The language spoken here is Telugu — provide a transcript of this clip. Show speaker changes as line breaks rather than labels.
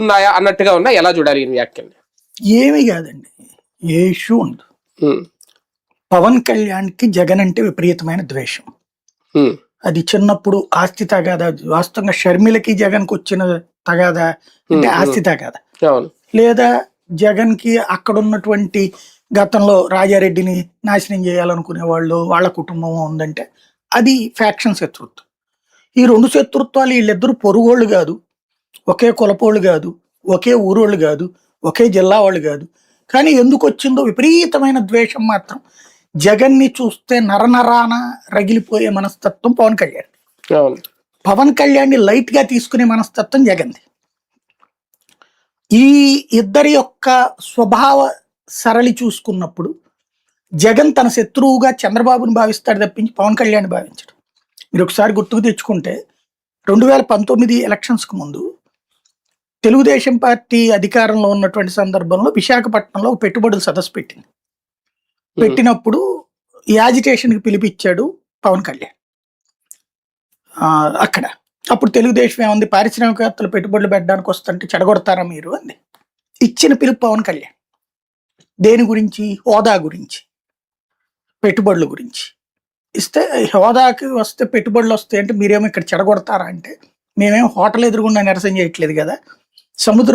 ఉన్నాయా అన్నట్టుగా ఉన్నా, ఎలా చూడాలి ఈ వ్యాఖ్యల్ని?
ఏమీ కాదండి, ఏ ఇష్యూ ఉండదు.
ఉమ్,
పవన్ కళ్యాణ్కి జగన్ అంటే విపరీతమైన ద్వేషం.
ఉమ్,
అది చిన్నప్పుడు ఆస్తి తగాదా, వాస్తవంగా షర్మిలకి జగన్కి వచ్చిన తగాదా అంటే
ఉమ్,
ఆస్తి తగాదా,
అవును.
లేదా జగన్ కి అక్కడ ఉన్నటువంటి గతంలో రాజారెడ్డిని నాశనం చేయాలనుకునే వాళ్ళు వాళ్ళ కుటుంబం ఉందంటే అది ఫ్యాక్షన్ శత్రుత్వం. ఈ రెండు శత్రుత్వాలు వీళ్ళిద్దరు పొరుగోళ్ళు కాదు, ఒకే కులపోళ్ళు కాదు, ఒకే ఊరోళ్ళు కాదు, ఒకే జిల్లా వాళ్ళు కాదు. కానీ ఎందుకు వచ్చిందో విపరీతమైన ద్వేషం మాత్రం జగన్ని చూస్తే నరనరాన రగిలిపోయే మనస్తత్వం పవన్ కళ్యాణ్.
అవును.
పవన్ కళ్యాణ్ని లైట్ గా తీసుకునే మనస్తత్వం జగన్ది. ఈ ఇద్దరి యొక్క స్వభావ సరళి చూసుకున్నప్పుడు జగన్ తన శత్రువుగా చంద్రబాబుని భావిస్తాడు తప్పించి పవన్ కళ్యాణ్ భావించడు. మీరు ఒకసారి గుర్తుకు తెచ్చుకుంటే 2019 ఎలక్షన్స్కి ముందు తెలుగుదేశం పార్టీ అధికారంలో ఉన్నటువంటి సందర్భంలో విశాఖపట్నంలో ఒక పెట్టుబడుల సదస్సు పెట్టింది. పెట్టినప్పుడు ఈ యాజిటేషన్కి పిలిపించాడు పవన్ కళ్యాణ్. అక్కడ అప్పుడు తెలుగుదేశం ఏముంది, పారిశ్రామికవేత్తలు పెట్టుబడులు పెట్టడానికి వస్తుంటే చెడగొడతారా మీరు అంది. ఇచ్చిన పిలుపు పవన్ కళ్యాణ్ దేని గురించి? హోదా గురించి, పెట్టుబడుల గురించి ఇస్తే, హోదాకి వస్తే పెట్టుబడులు వస్తాయి అంటే మీరేమో ఇక్కడ చెడగొడతారా అంటే, మేమేం హోటల్ ఎదురుగుండా నిరసన చేయట్లేదు కదా, సముద్ర